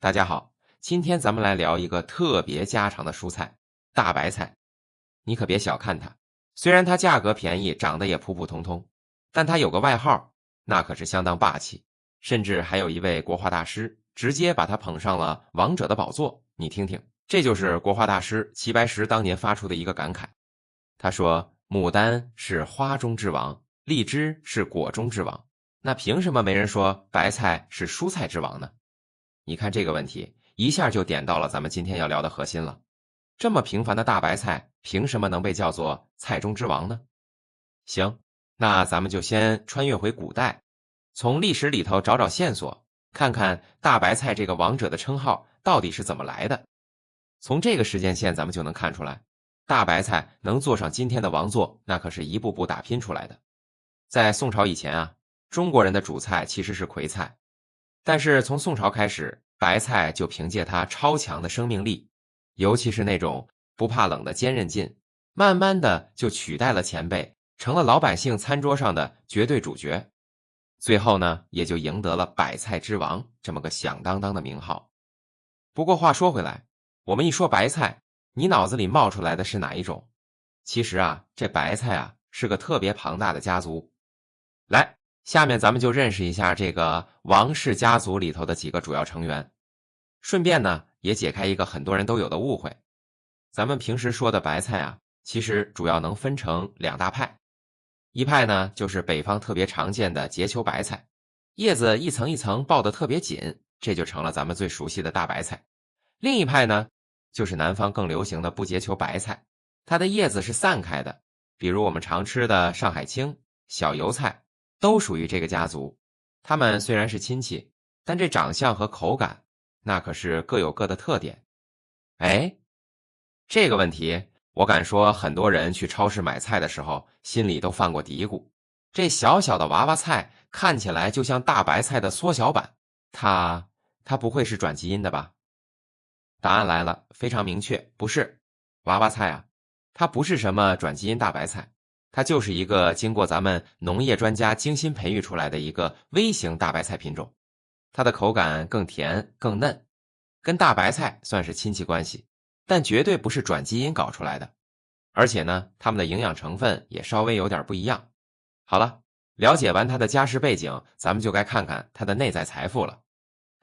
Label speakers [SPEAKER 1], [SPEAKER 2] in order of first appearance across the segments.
[SPEAKER 1] 大家好，今天咱们来聊一个特别家常的蔬菜——大白菜。你可别小看它，虽然它价格便宜，长得也普普通通，但它有个外号，那可是相当霸气，甚至还有一位国画大师直接把它捧上了王者的宝座。你听听，这就是国画大师齐白石当年发出的一个感慨。他说：牡丹是花中之王，荔枝是果中之王，那凭什么没人说白菜是蔬菜之王呢？你看这个问题，一下就点到了咱们今天要聊的核心了。这么平凡的大白菜，凭什么能被叫做菜中之王呢？行，那咱们就先穿越回古代，从历史里头找找线索，看看大白菜这个王者的称号到底是怎么来的。从这个时间线咱们就能看出来，大白菜能坐上今天的王座，那可是一步步打拼出来的。在宋朝以前啊，中国人的主菜其实是葵菜，但是从宋朝开始，白菜就凭借它超强的生命力，尤其是那种不怕冷的坚韧劲，慢慢的就取代了前辈，成了老百姓餐桌上的绝对主角。最后呢，也就赢得了百菜之王这么个响当当的名号。不过话说回来，我们一说白菜，你脑子里冒出来的是哪一种？其实啊，这白菜啊是个特别庞大的家族。来，下面咱们就认识一下这个王氏家族里头的几个主要成员，顺便呢也解开一个很多人都有的误会。咱们平时说的白菜啊，其实主要能分成两大派。一派呢就是北方特别常见的结球白菜，叶子一层一层抱得特别紧，这就成了咱们最熟悉的大白菜。另一派呢就是南方更流行的不结球白菜，它的叶子是散开的，比如我们常吃的上海青、小油菜都属于这个家族。它们虽然是亲戚，但这长相和口感那可是各有各的特点。哎，这个问题我敢说很多人去超市买菜的时候心里都犯过嘀咕，这小小的娃娃菜看起来就像大白菜的缩小版，它不会是转基因的吧？答案来了，非常明确，不是。娃娃菜啊，它不是什么转基因大白菜，它就是一个经过咱们农业专家精心培育出来的一个微型大白菜品种。它的口感更甜更嫩，跟大白菜算是亲戚关系，但绝对不是转基因搞出来的。而且呢，它们的营养成分也稍微有点不一样。好了，了解完它的家世背景，咱们就该看看它的内在财富了。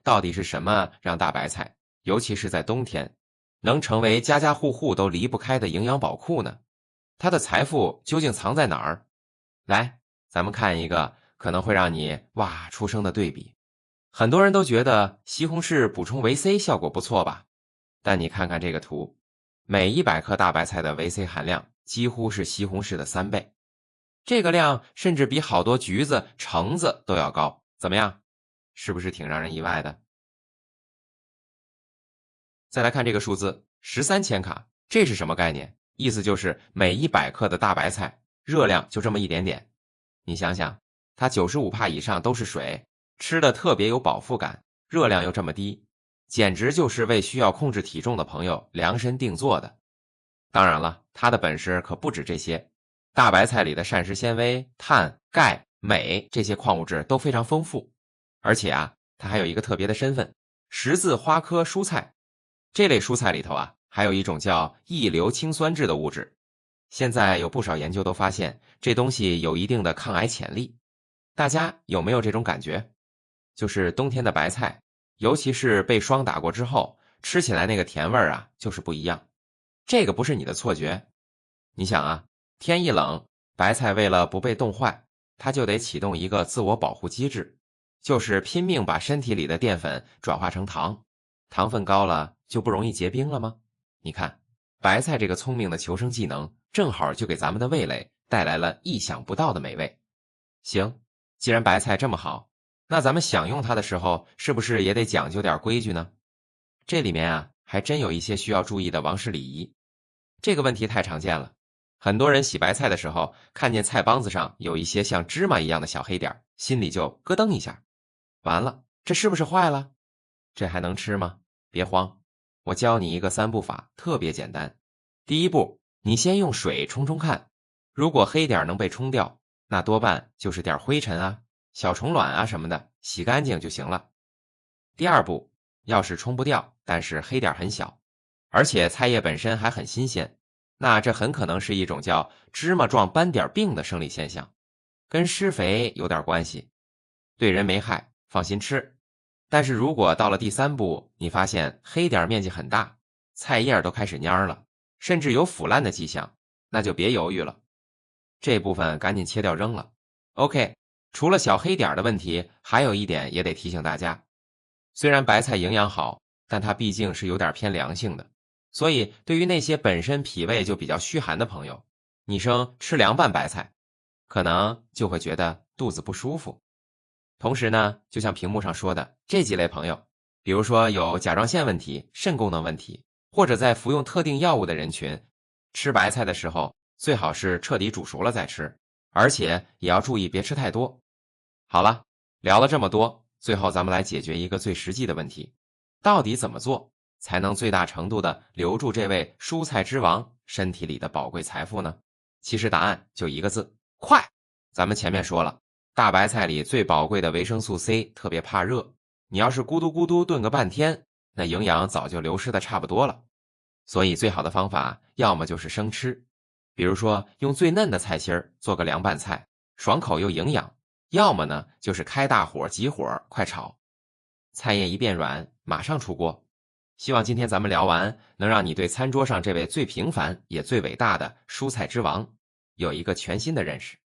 [SPEAKER 1] 到底是什么让大白菜，尤其是在冬天，能成为家家户户都离不开的营养宝库呢？它的财富究竟藏在哪儿？来，咱们看一个可能会让你哇出声的对比。很多人都觉得西红柿补充维 C 效果不错吧？但你看看这个图，每100克大白菜的维 C 含量几乎是西红柿的3倍，这个量甚至比好多橘子、橙子都要高。怎么样？是不是挺让人意外的？再来看这个数字13千卡，这是什么概念？意思就是每100克的大白菜热量就这么一点点。你想想，它95%帕以上都是水，吃的特别有饱腹感，热量又这么低，简直就是为需要控制体重的朋友量身定做的。当然了，它的本事可不止这些，大白菜里的膳食纤维、碳、钙、镁这些矿物质都非常丰富，而且啊，它还有一个特别的身份，十字花科蔬菜。这类蔬菜里头啊，还有一种叫异硫氰酸酯的物质。现在有不少研究都发现，这东西有一定的抗癌潜力。大家有没有这种感觉？就是冬天的白菜，尤其是被霜打过之后，吃起来那个甜味儿啊，就是不一样。这个不是你的错觉。你想啊，天一冷，白菜为了不被冻坏，它就得启动一个自我保护机制，就是拼命把身体里的淀粉转化成糖。糖分高了就不容易结冰了吗？你看，白菜这个聪明的求生技能，正好就给咱们的味蕾带来了意想不到的美味。行，既然白菜这么好，那咱们享用它的时候，是不是也得讲究点规矩呢？这里面啊，还真有一些需要注意的王室礼仪。这个问题太常见了，很多人洗白菜的时候，看见菜帮子上有一些像芝麻一样的小黑点，心里就咯噔一下。完了，这是不是坏了？这还能吃吗？别慌，我教你一个3步法，特别简单。第一步，你先用水冲冲看，如果黑点能被冲掉，那多半就是点灰尘啊、小虫卵啊什么的，洗干净就行了。第二步，要是冲不掉，但是黑点很小，而且菜叶本身还很新鲜，那这很可能是一种叫芝麻状斑点病的生理现象，跟施肥有点关系，对人没害，放心吃。但是如果到了第3步，你发现黑点面积很大，菜叶都开始蔫了，甚至有腐烂的迹象，那就别犹豫了，这部分赶紧切掉扔了。OK， 除了小黑点的问题，还有一点也得提醒大家，虽然白菜营养好，但它毕竟是有点偏凉性的，所以对于那些本身脾胃就比较虚寒的朋友，你生吃凉拌白菜，可能就会觉得肚子不舒服。同时呢，就像屏幕上说的，这几类朋友，比如说有甲状腺问题、肾功能问题，或者在服用特定药物的人群，吃白菜的时候最好是彻底煮熟了再吃，而且也要注意别吃太多。好了，聊了这么多，最后咱们来解决一个最实际的问题，到底怎么做才能最大程度的留住这位蔬菜之王身体里的宝贵财富呢？其实答案就一个字：快。咱们前面说了，大白菜里最宝贵的维生素 C 特别怕热，你要是咕嘟咕嘟炖个半天，那营养早就流失的差不多了。所以最好的方法，要么就是生吃，比如说用最嫩的菜心儿做个凉拌菜，爽口又营养；要么呢就是开大火急火快炒，菜叶一变软，马上出锅。希望今天咱们聊完，能让你对餐桌上这位最平凡也最伟大的蔬菜之王有一个全新的认识。